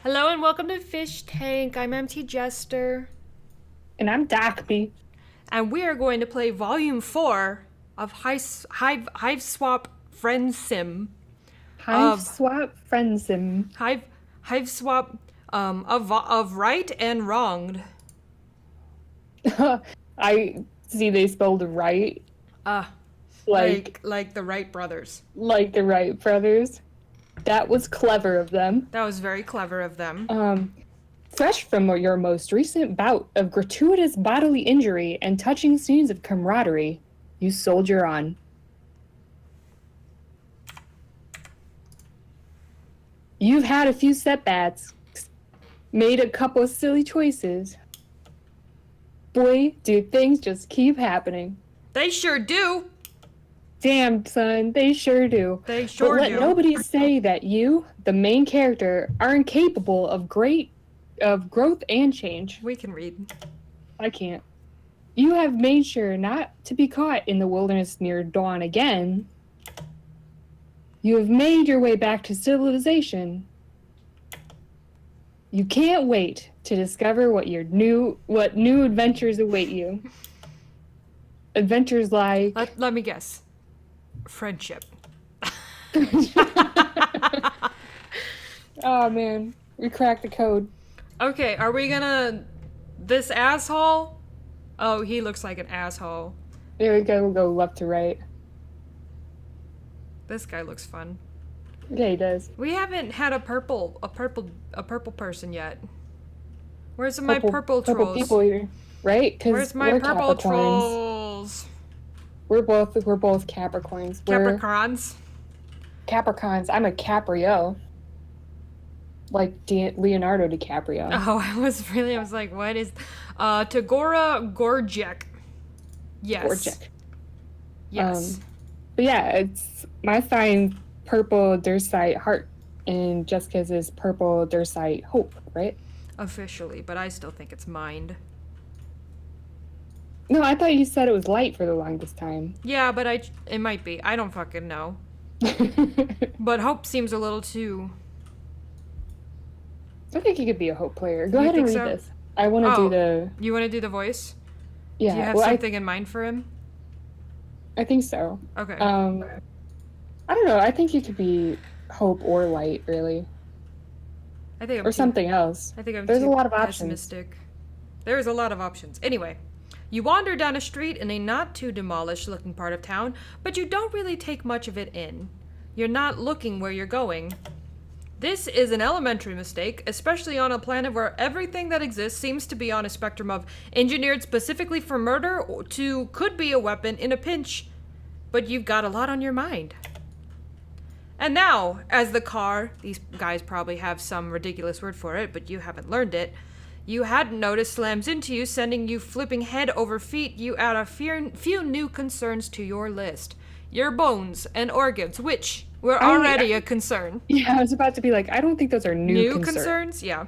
Hello and welcome to Fish Tank. I'm MTJester, And I'm docbe. and we are going to play Volume 4 of Hive Swap Friendsim Hive of swap Friendsim. Hive Hive Swap of Right and Wronged. I see they spelled right Uh, like like the Wright brothers. like the Wright brothers. That was clever of them. That was very clever of them. Um, Fresh from your most recent bout of gratuitous bodily injury and touching scenes of camaraderie, you soldier on. You've had a few setbacks, made a couple of silly choices. Boy, do things just keep happening. They sure do. Damn, son, they sure do. They sure But let do. nobody say that you, the main character, are incapable of growth and change. We can read. I can't. You have made sure not to be caught in the wilderness near dawn again. You have made your way back to civilization. You can't wait to discover what new adventures await you. Adventures like Let me guess. Friendship. Oh man, we cracked the code. Okay, are we gonna... This asshole? Oh, he looks like an asshole. There we go. We'll go left to right. This guy looks fun. Yeah, he does. We haven't had a purple person yet. Where's my purple purple trolls? people here, right? Because Where's my we're purple Capricorns. trolls? We're both Capricorns. We're Capricorns. Capricorns. I'm a Caprio, like Leonardo DiCaprio. Oh, I was like, what is... Tagora Gorjek. Yes. Gorgic. Yes. But yeah, it's my fine purple Dursite heart, and Jessica's is purple Dursite hope, right? Officially, but I still think it's mind. No, I thought you said it was light for the longest time. Yeah, but it might be. I don't fucking know. But hope seems a little too... I think you could be a hope player. Go You ahead and think read so? this. I want to Oh. do the You want to do the voice? yeah. Do you have well, something in mind for him? I think so. Okay. I don't know. I think you could be hope or light, really, I think I'm or too, something else. I think I'm There's too a lot of options. pessimistic. There's a lot of options. Anyway, you wander down a street in a not too demolished looking part of town, but you don't really take much of it in. You're not looking where you're going. This is an elementary mistake, especially on a planet where everything that exists seems to be on a spectrum of engineered specifically for murder to could be a weapon in a pinch, but you've got a lot on your mind. And now, as the car, these guys probably have some ridiculous word for it, but you haven't learned it, you hadn't noticed slams into you, sending you flipping head over feet, you add a few new concerns to your list. Your bones and organs, which were already a concern. Yeah, I was about to be like, I don't think those are new concerns? Yeah.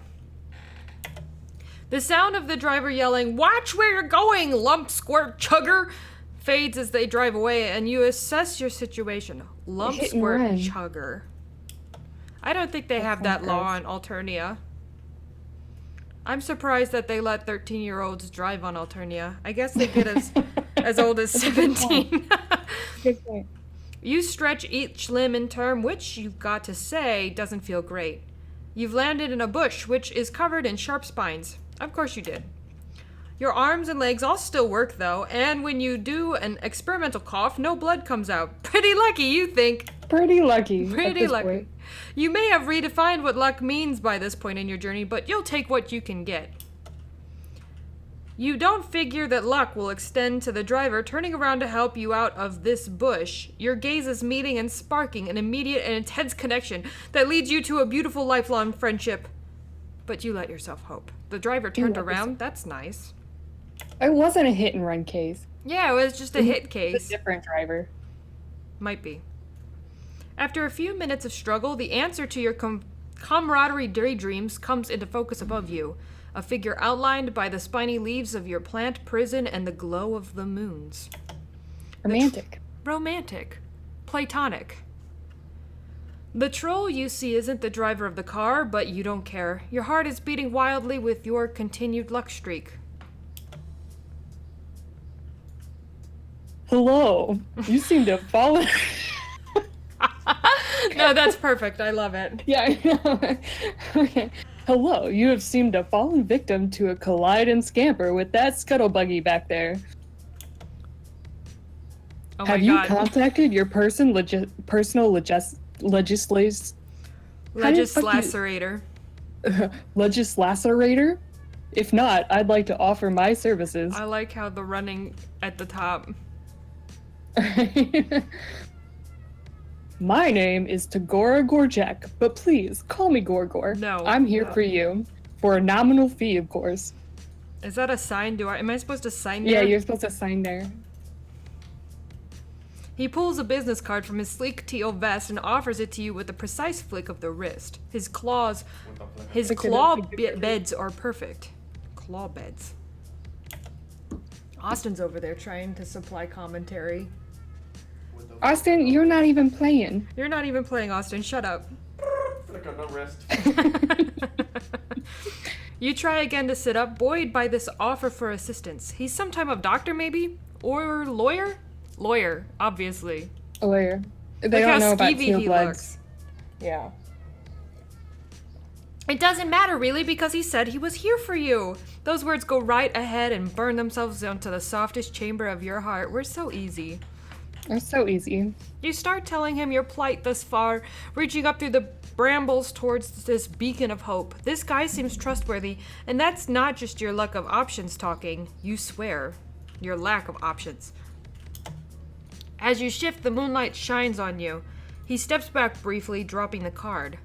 The sound of the driver yelling, "Watch where you're going, lump squirt chugger!" fades as they drive away, and you assess your situation. Lump Hit and squirt run. chugger. I don't think they have that sounds law gross. on Alternia. I'm surprised that they let 13-year-olds drive on Alternia. I guess they get as old as That's a good 17. Good point. You stretch each limb in turn, which you've got to say doesn't feel great. You've landed in a bush, which is covered in sharp spines. Of course you did. Your arms and legs all still work, though, and when you do an experimental cough, no blood comes out. Pretty lucky, you think. Pretty lucky. at Pretty this lucky. point. You may have redefined what luck means by this point in your journey, but you'll take what you can get. You don't figure that luck will extend to the driver turning around to help you out of this bush. Your gaze is meeting and sparking an immediate and intense connection that leads you to a beautiful lifelong friendship. But you let yourself hope. The driver turned let around. That's nice. It wasn't a hit and run case. Yeah, it was just a hit It's case. a different driver. Might be. After a few minutes of struggle, the answer to your camaraderie daydreams comes into focus above you. A figure outlined by the spiny leaves of your plant prison and the glow of the moons. Romantic. Romantic. Platonic. The troll you see isn't the driver of the car, but you don't care. Your heart is beating wildly with your continued luck streak. Hello. You seem to have fallen. No, that's perfect. I love it. Yeah, I know. Okay. Hello. You have seemed to have fallen victim to a collide and scamper with that scuttlebuggy back there. Oh Have my you god. contacted your personal legislacerator? Legislacerator? If not, I'd like to offer my services. I like how the running at the top. My name is Tagora Gorjek, but please call me Gorgor. No. I'm here for you. For a nominal fee, of course. Is that a sign? Am I supposed to sign Yeah, there? you're supposed to sign there. He pulls a business card from his sleek teal vest and offers it to you with a precise flick of the wrist. His claw beds are perfect. Claw beds. Austin's over there trying to supply commentary. Austin, you're not even playing. You're not even playing, Austin. Shut up. I got no rest. You try again to sit up, buoyed by this offer for assistance. He's some type of doctor, maybe? Or lawyer? Lawyer, obviously. A lawyer. They Look don't how know about skeevy teal he bloods. looks. Yeah. It doesn't matter, really, because he said he was here for you. Those words go right ahead and burn themselves onto the softest chamber of your heart. We're so easy. They're so easy. You start telling him your plight thus far, reaching up through the brambles towards this beacon of hope. This guy seems trustworthy, and that's not just your lack of options talking. You swear. Your lack of options. As you shift, the moonlight shines on you. He steps back briefly, dropping the card.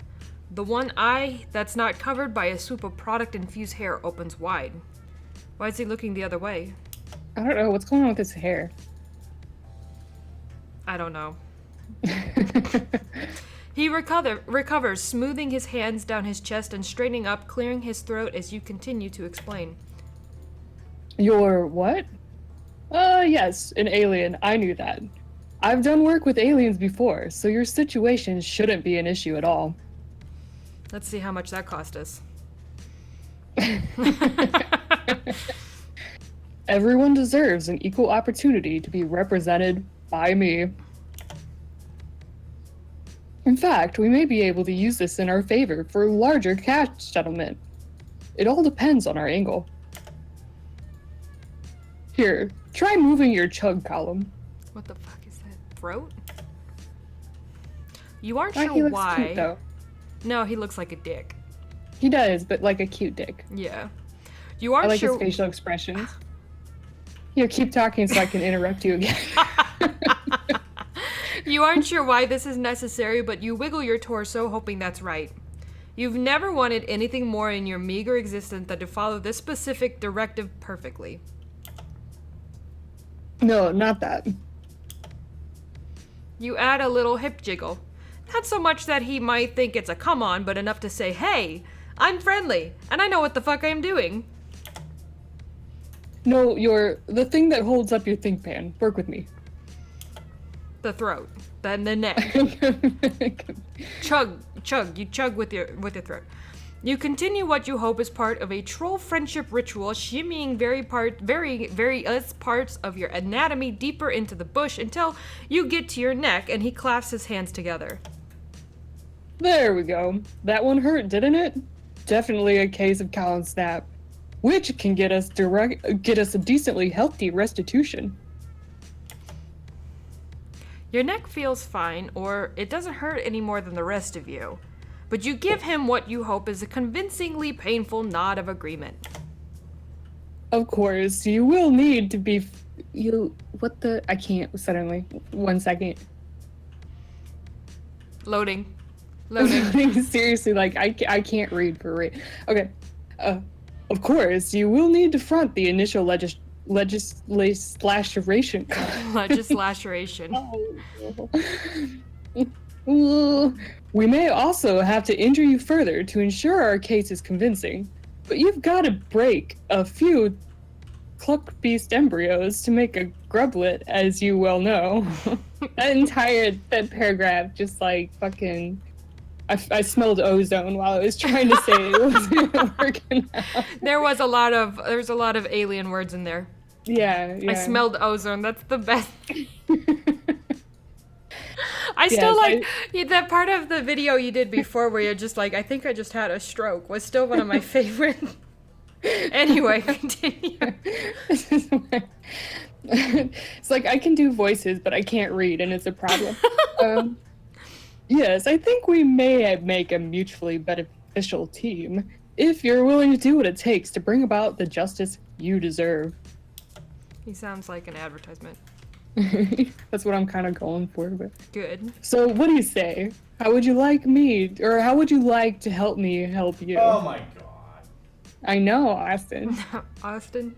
The one eye that's not covered by a swoop of product-infused hair opens wide. Why is he looking the other way? I don't know what's going on with his hair. I don't know. He recovers, smoothing his hands down his chest and straightening up, clearing his throat as you continue to explain. You're what? Yes, an alien. I knew that. I've done work with aliens before, so your situation shouldn't be an issue at all. Let's see how much that cost us. Everyone deserves an equal opportunity to be represented by me. In fact, we may be able to use this in our favor for larger cash settlement. It all depends on our angle. Here, try moving your chug column. What the fuck is that? Throat? You aren't He sure looks why. cute, though. No, he looks like a dick. He does, but like a cute dick. Yeah. You I aren't like sure. his facial expressions. Here, keep talking so I can interrupt you again. You aren't sure why this is necessary, but you wiggle your torso, hoping that's right. You've never wanted anything more in your meager existence than to follow this specific directive perfectly. No, not that. You add a little hip jiggle. Not so much that he might think it's a come on, but enough to say, hey, I'm friendly, and I know what the fuck I'm doing. No, the thing that holds up your think pan. Work with me. The throat, then the neck. Chug, you chug with your throat. You continue what you hope is part of a troll friendship ritual, shimmying various parts of your anatomy deeper into the bush until you get to your neck, and he clasps his hands together. There we go. That one hurt, didn't it? Definitely a case of Colin Snap, which can get us a decently healthy restitution. Your neck feels fine, or it doesn't hurt any more than the rest of you. But you give him what you hope is a convincingly painful nod of agreement. Of course, you will need to be... I can't suddenly. 1 second. Loading. Seriously, like, I can't read for real. Okay. Of course, you will need to front the initial legislation. Legislation. We may also have to injure you further to ensure our case is convincing, but you've got to break a few cluck beast embryos to make a grublet, as you well know. That paragraph just like fucking I smelled ozone while I was trying to say it wasn't working out. There's a lot of alien words in there. Yeah. I smelled ozone. That's the best. I Yes, still like that part of the video you did before where you're just like, I think I just had a stroke, was still one of my favorite. Anyway, continue. It's like I can do voices, but I can't read, and it's a problem. Yes, I think we may make a mutually beneficial team if you're willing to do what it takes to bring about the justice you deserve. He sounds like an advertisement. That's what I'm kind of going for. But Good. so, what do you say? How would you like me, or how would you like to help me help you? Oh my god. I know, Austin. Austin?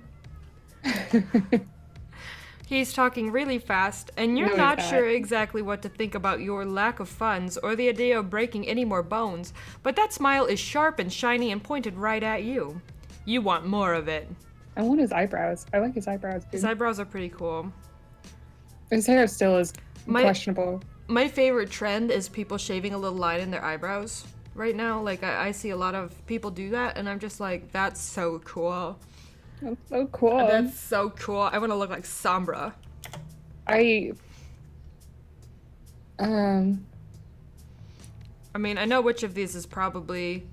He's talking really fast, and you're No, he's not not. sure exactly what to think about your lack of funds or the idea of breaking any more bones, but that smile is sharp and shiny and pointed right at you. You want more of it. I want his eyebrows. I like his eyebrows. His Dude. eyebrows are pretty cool. His hair still is My- questionable. My favorite trend is people shaving a little line in their eyebrows right now. Like, I see a lot of people do that, and I'm just like, that's so cool. That's so cool. That's so cool. I want to look like Sombra. I I mean, I know which of these is probably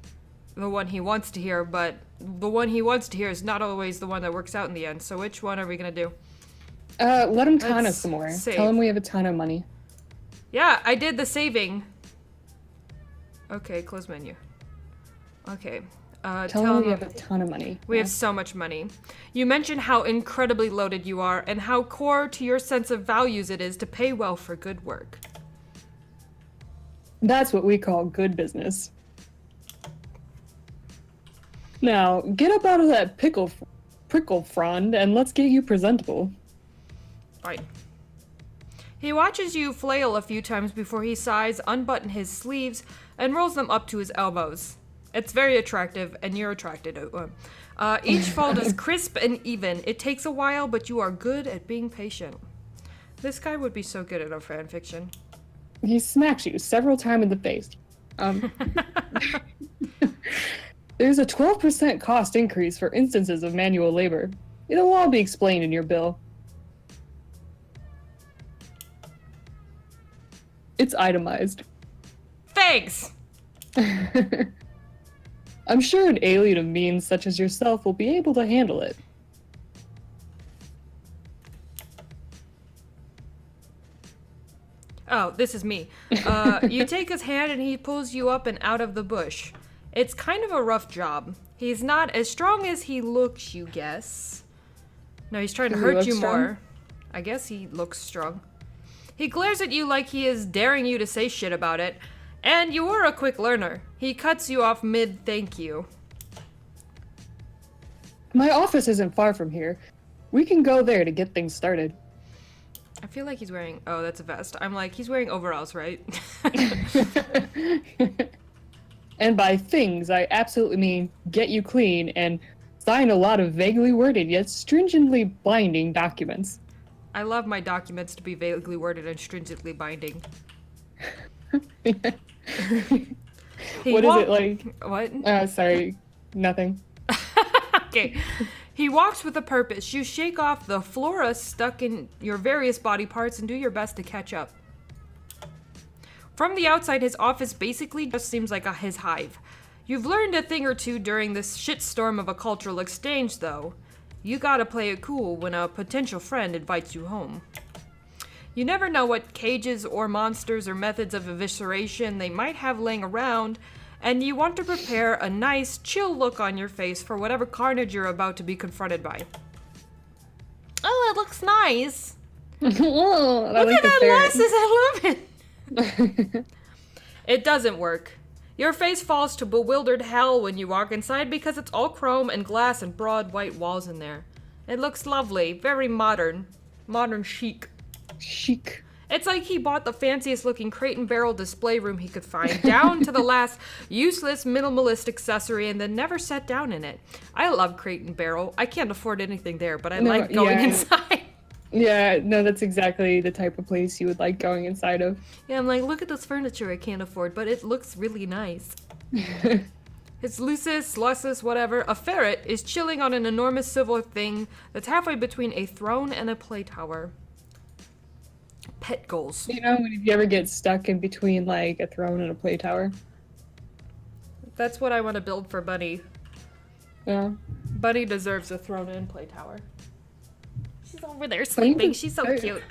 the one he wants to hear, but the one he wants to hear is not always the one that works out in the end. So which one are we gonna do? let him taunt Let's us some more. save. Tell him we have a ton of money. Yeah, I did the saving. Okay, close menu. Okay. Tell him we have a ton of money. We have so much money. You mentioned how incredibly loaded you are and how core to your sense of values it is to pay well for good work. That's what we call good business. Now, get up out of that prickle frond and let's get you presentable. Fine. He watches you flail a few times before he sighs, unbutton his sleeves, and rolls them up to his elbows. It's very attractive, and you're attracted to him. Each fold is crisp and even. It takes a while, but you are good at being patient. This guy would be so good at a fan fiction. He smacks you several times in the face. There's a 12% cost increase for instances of manual labor. It'll all be explained in your bill. It's itemized. Thanks! I'm sure an alien of means such as yourself will be able to handle it. Oh, this is me. You take his hand and he pulls you up and out of the bush. It's kind of a rough job. He's not as strong as he looks, you guess. No, he's trying to Does he hurt look you strong? more. I guess he looks strong. He glares at you like he is daring you to say shit about it. And you are a quick learner. He cuts you off mid-thank you. My office isn't far from here. We can go there to get things started. I feel like he's wearing... Oh, that's a vest. I'm like, he's wearing overalls, right? And by things, I absolutely mean get you clean and sign a lot of vaguely worded yet stringently binding documents. I love my documents to be vaguely worded and stringently binding. What He is walk- it like? What? Sorry, nothing. Okay. He walks with a purpose. You shake off the flora stuck in your various body parts and do your best to catch up. From the outside, his office basically just seems like his hive. You've learned a thing or two during this shitstorm of a cultural exchange, though. You gotta play it cool when a potential friend invites you home. You never know what cages or monsters or methods of evisceration they might have laying around, and you want to prepare a nice, chill look on your face for whatever carnage you're about to be confronted by. Oh, it looks nice. Oh, Look at that glasses, I love it. It doesn't work. Your face falls to bewildered hell when you walk inside because it's all chrome and glass and broad white walls in there. It looks lovely, very modern. Modern chic. Chic. It's like he bought the fanciest looking crate and barrel display room he could find, down to the last useless minimalist accessory, and then never sat down in it. I love crate and barrel. I can't afford anything there, but I like going inside. Yeah, no, that's exactly the type of place you would like going inside of. Yeah, I'm like, look at this furniture I can't afford, but it looks really nice. It's Lucis, Lucis, whatever. A ferret is chilling on an enormous silver thing that's halfway between a throne and a play tower. Pet goals. You know, if you ever get stuck in between like a throne and a play tower. That's what I want to build for Bunny. Yeah. Bunny deserves a throne and play tower. She's over there sleeping. She's so cute.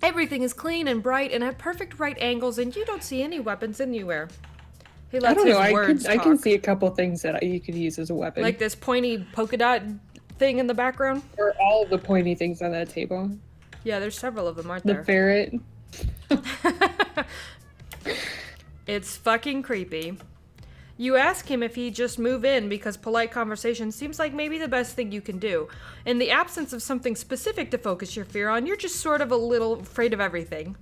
Everything is clean and bright and at perfect right angles, and you don't see any weapons anywhere. He I lets don't his know. words I can talk. see a couple things that you could use as a weapon. Like this pointy polka dot thing in the background. or all the pointy things on that table. Yeah, there's several of them, aren't The there? ferret. It's fucking creepy. You ask him if he'd just move in because polite conversation seems like maybe the best thing you can do. In the absence of something specific to focus your fear on, you're just sort of a little afraid of everything.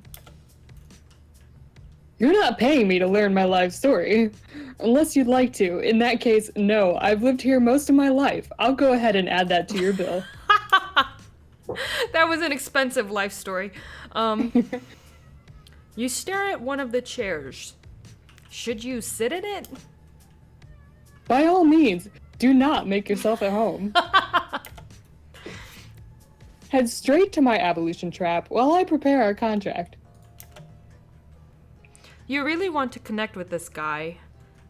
You're not paying me to learn my life story. Unless you'd like to. In that case, no. I've lived here most of my life. I'll go ahead and add that to your bill. That was an expensive life story. You stare at one of the chairs. Should you sit in it? By all means, do not make yourself at home. Head straight to my abolition trap while I prepare our contract. You really want to connect with this guy.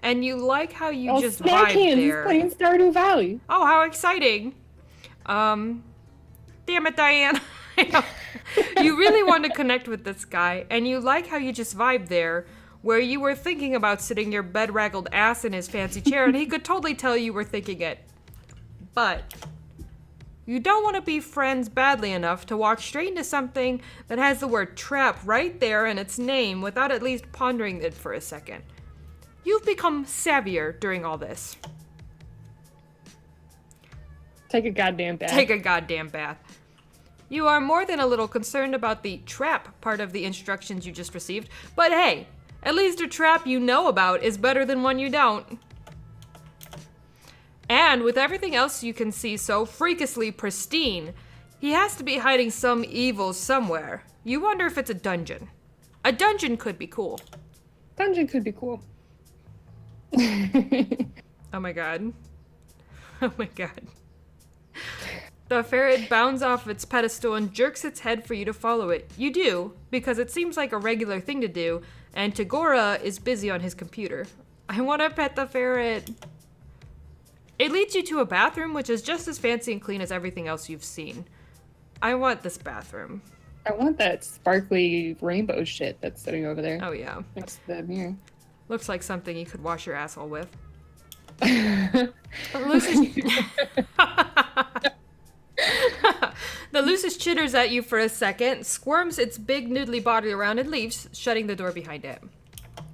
And you like how you I'll just smack vibe hands there. playing Stardew Valley. Oh, how exciting. Damn it, Diane. You really want to connect with this guy, and you like how you just vibe there, where you were thinking about sitting your bedraggled ass in his fancy chair, and he could totally tell you were thinking it. But you don't want to be friends badly enough to walk straight into something that has the word trap right there in its name without at least pondering it for a second. You've become savvier during all this. Take a goddamn bath. Take a goddamn bath. You are more than a little concerned about the trap part of the instructions you just received, but hey, at least a trap you know about is better than one you don't. And with everything else you can see so freakishly pristine, he has to be hiding some evil somewhere. You wonder if it's a dungeon. A dungeon could be cool. Dungeon could be cool. Oh my god. Oh my god. The ferret bounds off its pedestal and jerks its head for you to follow it. You do, because it seems like a regular thing to do, and Tagora is busy on his computer. I want to pet the ferret. It leads you to a bathroom, which is just as fancy and clean as everything else you've seen. I want this bathroom. I want that sparkly rainbow shit that's sitting over there. Oh yeah. Next to the mirror. Looks like something you could wash your asshole with. The Lucis chitters at you for a second, squirms its big noodly body around and leaves, shutting the door behind it.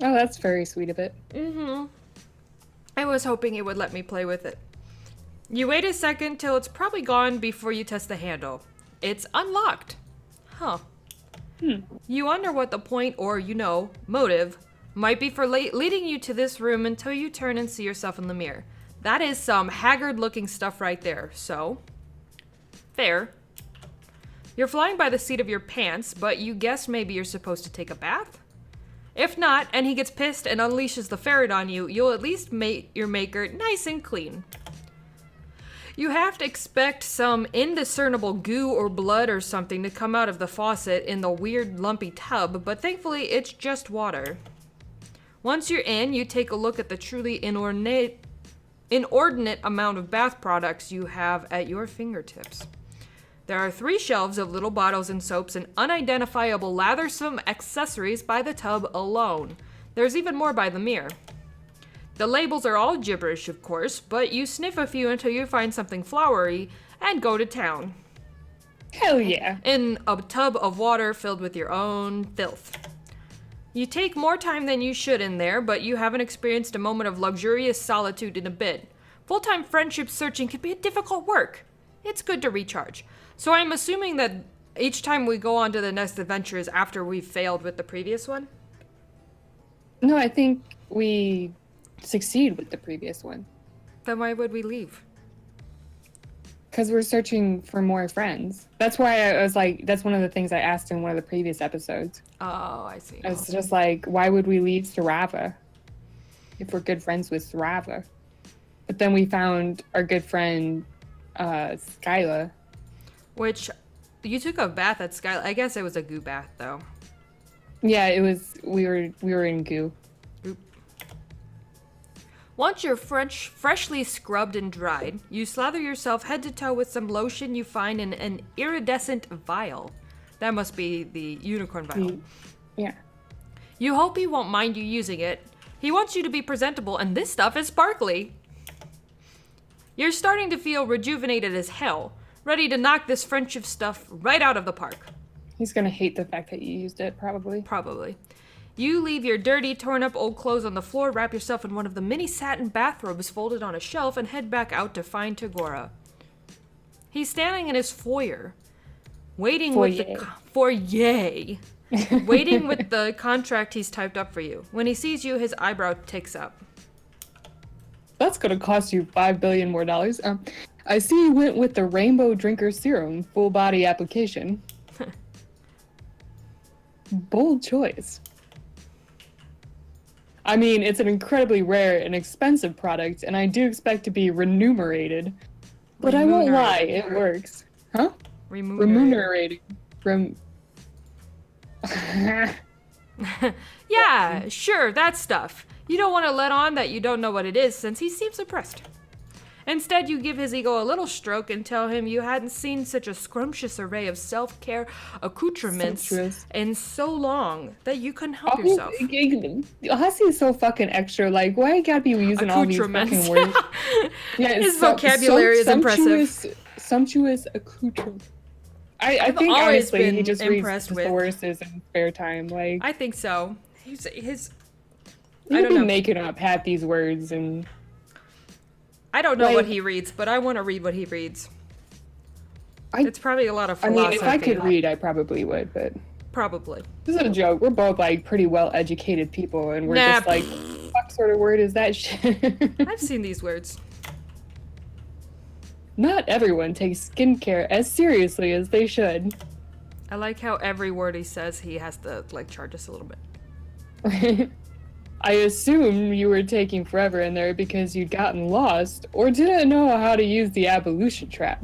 Oh, that's very sweet of it. Mm-hmm. I was hoping it would let me play with it. You wait a second till it's probably gone before you test the handle. It's unlocked. Huh. You wonder what the point or, motive might be for leading you to this room until you turn and see yourself in the mirror. That is some haggard-looking stuff right there, so... fair. You're flying by the seat of your pants, but you guess maybe you're supposed to take a bath? If not, and he gets pissed and unleashes the ferret on you, you'll at least make your maker nice and clean. You have to expect some indiscernible goo or blood or something to come out of the faucet in the weird lumpy tub, but thankfully it's just water. Once you're in, you take a look at the truly inordinate amount of bath products you have at your fingertips. There are 3 shelves of little bottles and soaps and unidentifiable lathersome accessories by the tub alone. There's even more by the mirror. The labels are all gibberish, of course, but you sniff a few until you find something flowery and go to town. Hell yeah. In a tub of water filled with your own filth. You take more time than you should in there, but you haven't experienced a moment of luxurious solitude in a bit. Full-time friendship searching can be a difficult work. It's good to recharge. So I'm assuming that each time we go on to the next adventure is after we've failed with the previous one? No, I think we succeed with the previous one. Then why would we leave? Because we're searching for more friends. That's why I was like, that's one of the things I asked in one of the previous episodes. Oh, I see. I was just like, why would we leave Sarava if we're good friends with Sarava? But then we found our good friend, Skyla. Which, you took a bath at Skyla. I guess it was a goo bath, though. Yeah, it was, we were in goo. Oop. Once you're freshly scrubbed and dried, you slather yourself head to toe with some lotion you find in an iridescent vial. That must be the unicorn vial. Yeah. You hope he won't mind you using it. He wants you to be presentable, and this stuff is sparkly. You're starting to feel rejuvenated as hell, ready to knock this friendship stuff right out of the park. He's gonna hate the fact that you used it, probably. Probably. You leave your dirty, torn up old clothes on the floor, wrap yourself in one of the mini satin bathrobes folded on a shelf, and head back out to find Tagora. He's standing in his foyer, waiting with the contract he's typed up for you. When he sees you, his eyebrow ticks up. That's gonna cost you $5 billion more. I see you went with the Rainbow Drinker Serum full body application. Bold choice. I mean, it's an incredibly rare and expensive product, and I do expect to be remunerated. But I won't lie, it works. Huh? Remunerating. Yeah, sure, that stuff. You don't want to let on that you don't know what it is, since he seems impressed. Instead, you give his ego a little stroke and tell him you hadn't seen such a scrumptious array of self-care accoutrements in so long that you couldn't help yourself. Hussey is so fucking extra. Like, why you gotta be using all these fucking words? Yeah, his vocabulary is impressive. Sumptuous accoutrements. I think honestly he just reads sources in spare time. Like, I think so. He's been making up half these words, and I don't know what he reads, but I want to read what he reads. It's probably a lot of philosophy. I mean, if I could read, I probably would, but probably. This is a joke. We're both like pretty well-educated people, and we're just like, what sort of word is that shit? I've seen these words. Not everyone takes skincare as seriously as they should. I like how every word he says, he has to like charge us a little bit. I assume you were taking forever in there because you'd gotten lost or didn't know how to use the ablution trap.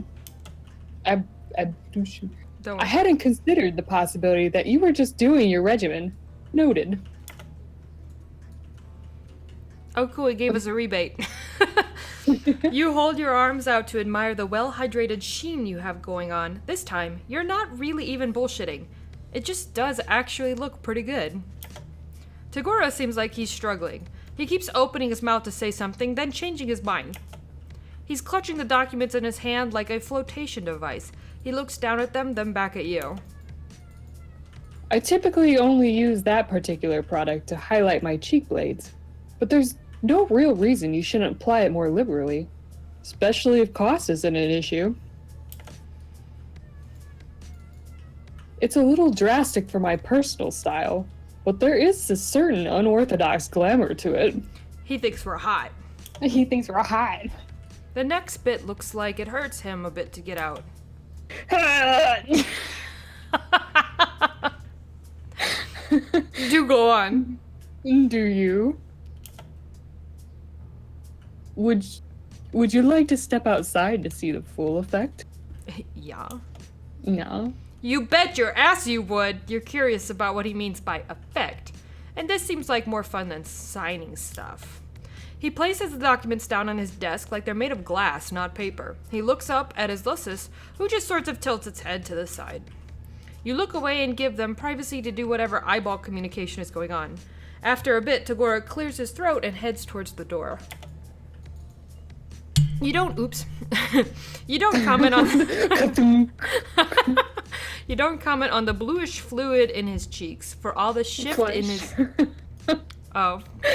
Ablution. I hadn't considered the possibility that you were just doing your regimen. Noted. Oh, cool. He gave us a rebate. You hold your arms out to admire the well-hydrated sheen you have going on. This time, you're not really even bullshitting. It just does actually look pretty good. Tagora seems like he's struggling. He keeps opening his mouth to say something, then changing his mind. He's clutching the documents in his hand like a flotation device. He looks down at them, then back at you. I typically only use that particular product to highlight my cheek blades, but there's no real reason you shouldn't apply it more liberally, especially if cost isn't an issue. It's a little drastic for my personal style, but there is a certain unorthodox glamour to it. He thinks we're hot. He thinks we're hot. The next bit looks like it hurts him a bit to get out. Do go on. Do you? Would you like to step outside to see the full effect? Yeah. No. You bet your ass you would. You're curious about what he means by effect. And this seems like more fun than signing stuff. He places the documents down on his desk like they're made of glass, not paper. He looks up at his Lysis, who just sort of tilts its head to the side. You look away and give them privacy to do whatever eyeball communication is going on. After a bit, Tagora clears his throat and heads towards the door. You don't comment on You don't comment on the bluish fluid in his cheeks for all the shift in his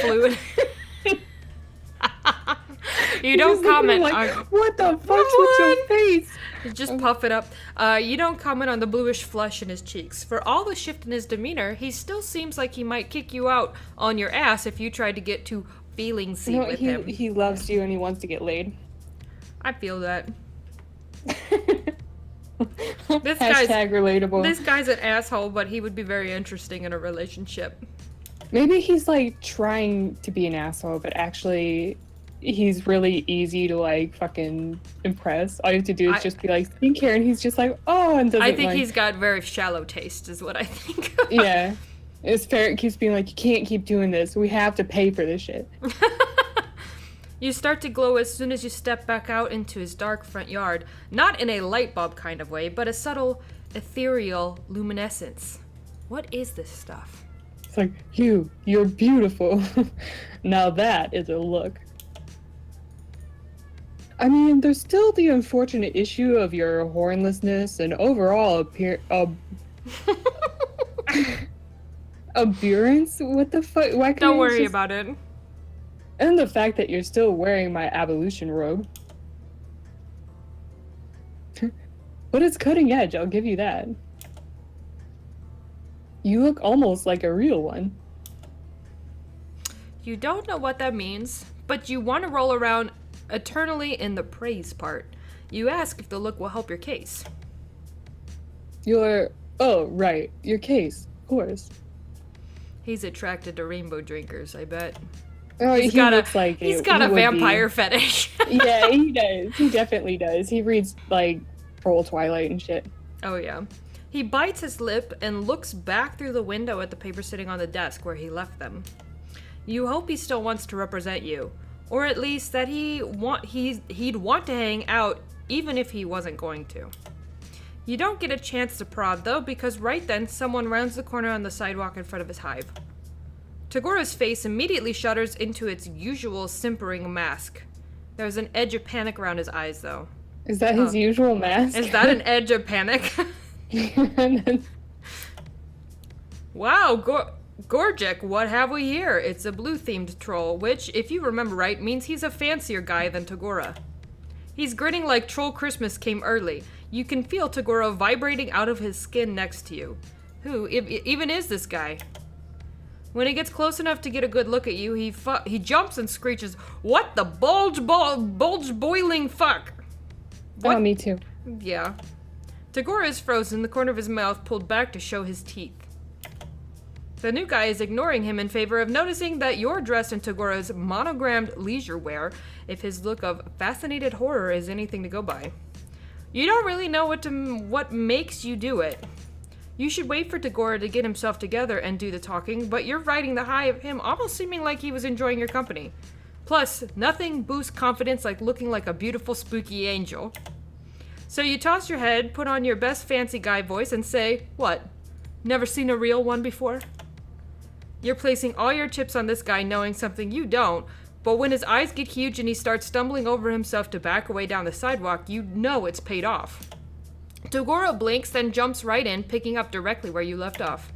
fluid. You don't comment on what the fuck's with your face? Just puff it up. You don't comment on the bluish flush in his cheeks. For all the shift in his demeanor, he still seems like he might kick you out on your ass if you tried to get too feelingsy with him. He loves you and he wants to get laid. I feel that. This Hashtag relatable. This guy's an asshole, but he would be very interesting in a relationship. Maybe he's like trying to be an asshole, but actually he's really easy to like fucking impress. All you have to do is just be like skincare, and he's just like, oh, and doesn't. I think like... he's got very shallow taste, is what I think. Yeah, it's fair. It keeps being like, you can't keep doing this. We have to pay for this shit. You start to glow as soon as you step back out into his dark front yard, not in a light bulb kind of way, but a subtle, ethereal luminescence. What is this stuff? It's like, you're beautiful. Now that is a look. I mean, there's still the unfortunate issue of your hornlessness and overall appearance. What the fuck? Why can't Don't you worry just... about it. And the fact that you're still wearing my abolition robe. But it's cutting edge, I'll give you that. You look almost like a real one. You don't know what that means, but you want to roll around eternally in the praise part. You ask if the look will help your case. Oh, right. Your case, of course. He's attracted to rainbow drinkers, I bet. Oh, He's got looks like he's it. got He a would vampire be. fetish. Yeah, he does. He definitely does. He reads, like, Troll Twilight and shit. Oh, yeah. He bites his lip and looks back through the window at the papers sitting on the desk where he left them. You hope he still wants to represent you, or at least that he'd want to hang out even if he wasn't going to. You don't get a chance to prod, though, because right then someone rounds the corner on the sidewalk in front of his hive. Tagora's face immediately shudders into its usual simpering mask. There's an edge of panic around his eyes, though. Is that his usual mask? Is that an edge of panic? Wow, Gorgic, what have we here? It's a blue-themed troll, which, if you remember right, means he's a fancier guy than Tagora. He's grinning like Troll Christmas came early. You can feel Tagora vibrating out of his skin next to you. Who even is this guy? When he gets close enough to get a good look at you, he jumps and screeches, "What the bulge boiling fuck?" What? Oh, me too. Yeah. Tagora is frozen, the corner of his mouth pulled back to show his teeth. The new guy is ignoring him in favor of noticing that you're dressed in Tagora's monogrammed leisure wear, if his look of fascinated horror is anything to go by. You don't really know what makes you do it. You should wait for Tagora to get himself together and do the talking, but you're riding the high of him almost seeming like he was enjoying your company. Plus, nothing boosts confidence like looking like a beautiful spooky angel. So you toss your head, put on your best fancy guy voice, and say, "What? Never seen a real one before?" You're placing all your chips on this guy knowing something you don't, but when his eyes get huge and he starts stumbling over himself to back away down the sidewalk, you know it's paid off. Tagora blinks, then jumps right in, picking up directly where you left off.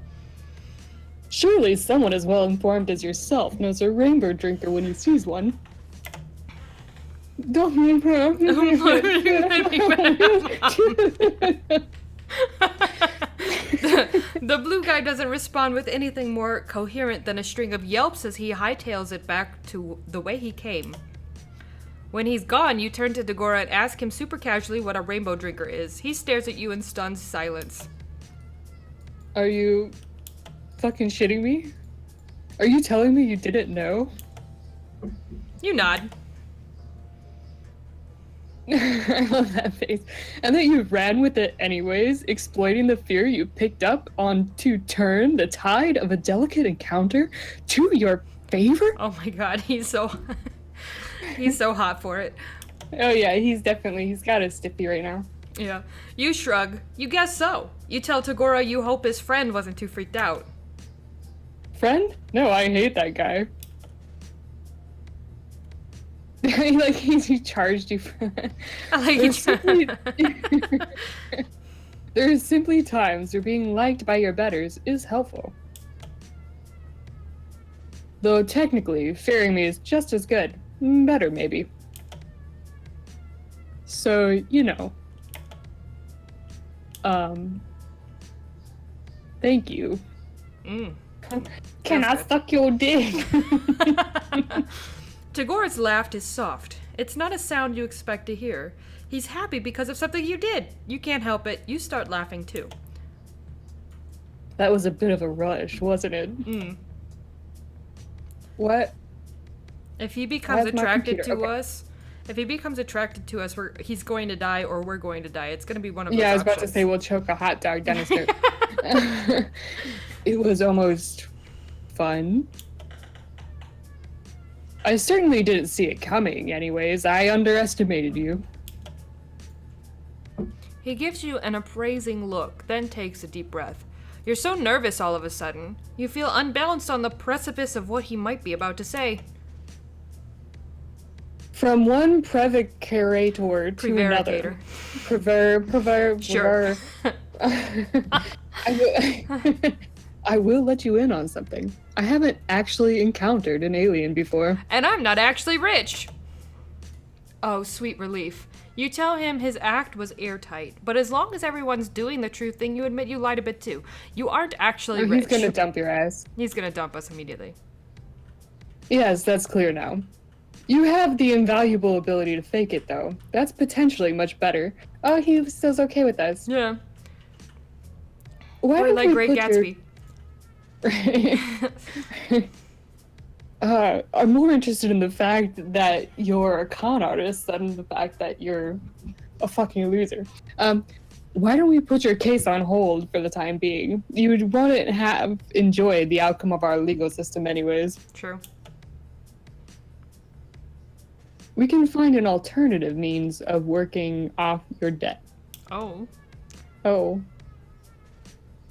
Surely someone as well informed as yourself knows a rainbow drinker when he sees one. Don't make The blue guy doesn't respond with anything more coherent than a string of yelps as he hightails it back to the way he came. When he's gone, you turn to Tagora and ask him super casually what a rainbow drinker is. He stares at you in stunned silence. Are you fucking shitting me? Are you telling me you didn't know? You nod. I love that face. And that you ran with it anyways, exploiting the fear you picked up on to turn the tide of a delicate encounter to your favor? Oh my god, he's so he's so hot for it. Oh yeah, he's got a stiffy right now. Yeah. You shrug. You guess so. You tell Tagora you hope his friend wasn't too freaked out. Friend? No, I hate that guy. Like he charged you for that. I like There's simply times where being liked by your betters is helpful. Though technically, fearing me is just as good. Better, maybe. So, you know. Thank you. Can I suck your dick? Tagora's laugh is soft. It's not a sound you expect to hear. He's happy because of something you did. You can't help it. You start laughing too. That was a bit of a rush, wasn't it? Mm. What? If he becomes Where's my attracted computer? to Okay. us, if he becomes attracted to us, he's going to die or we're going to die. It's going to be one of those Yeah, I was about to options. say we'll choke a hot dog down his throat. It was almost fun. I certainly didn't see it coming, anyways. I underestimated you. He gives you an appraising look, then takes a deep breath. You're so nervous all of a sudden. You feel unbalanced on the precipice of what he might be about to say. From one prevaricator to another. Prevaricator. Sure. I will let you in on something. I haven't actually encountered an alien before. And I'm not actually rich. Oh, sweet relief. You tell him his act was airtight, but as long as everyone's doing the true thing, you admit you lied a bit too. You aren't actually rich. He's gonna dump your ass. He's gonna dump us immediately. Yes, that's clear now. You have the invaluable ability to fake it, though. That's potentially much better. Oh, he still's okay with us. Yeah. Why Or don't like we Great put Gatsby. I'm more interested in the fact that you're a con artist than the fact that you're a fucking loser. Why don't we put your case on hold for the time being? You would want to have enjoyed the outcome of our legal system anyways. True. We can find an alternative means of working off your debt. Oh. Oh.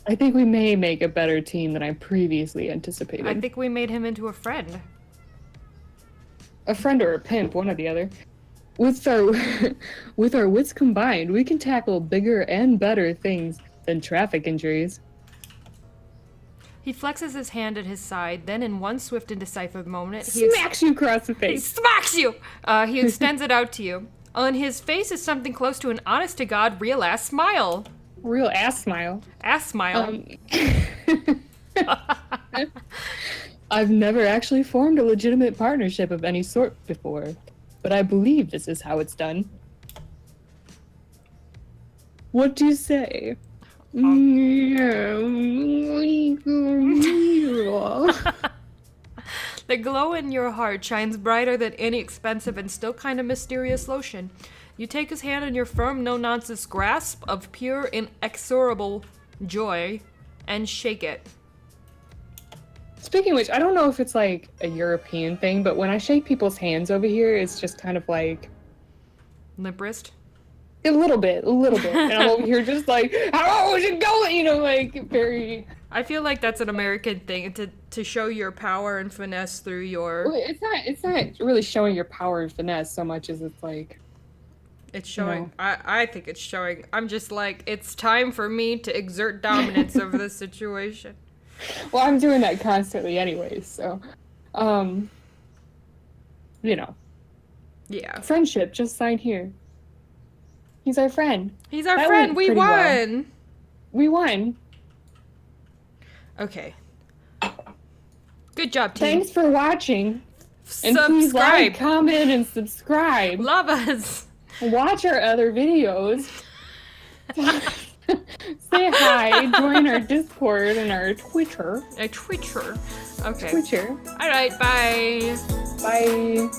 I think we may make a better team than I previously anticipated. I think we made him into a friend. A friend or a pimp, one or the other. With our with our wits combined, we can tackle bigger and better things than traffic injuries. He flexes his hand at his side, then in one swift and decisive moment, he Smacks you across the He face. smacks you! He extends it out to you. On his face is something close to an honest-to-God real-ass smile. Real ass smile. Ass smile. I've never actually formed a legitimate partnership of any sort before, but I believe this is how it's done. What do you say? The glow in your heart shines brighter than any expensive and still kind of mysterious lotion. You take his hand in your firm, no-nonsense grasp of pure, inexorable joy and shake it. Speaking of which, I don't know if it's like a European thing, but when I shake people's hands over here, it's just kind of like Limp wrist? a little bit. And I'm over here just like, how is it going? You know, like very. I feel like that's an American thing, to show your power and finesse through your... It's not really showing your power and finesse so much as it's like. It's showing... No. I think it's showing... I'm just like, it's time for me to exert dominance over this situation. Well, I'm doing that constantly anyways, so. You know. Yeah. Friendship, just sign here. He's our friend. He's our That friend. went We pretty well. won. We won. Okay. Good job, team. Thanks for watching. And please Subscribe. like, comment, and subscribe. Love us. Watch our other videos. Say hi. Join our Discord and our Twitter. A Twitcher. Okay. Twitter. All right. Bye. Bye.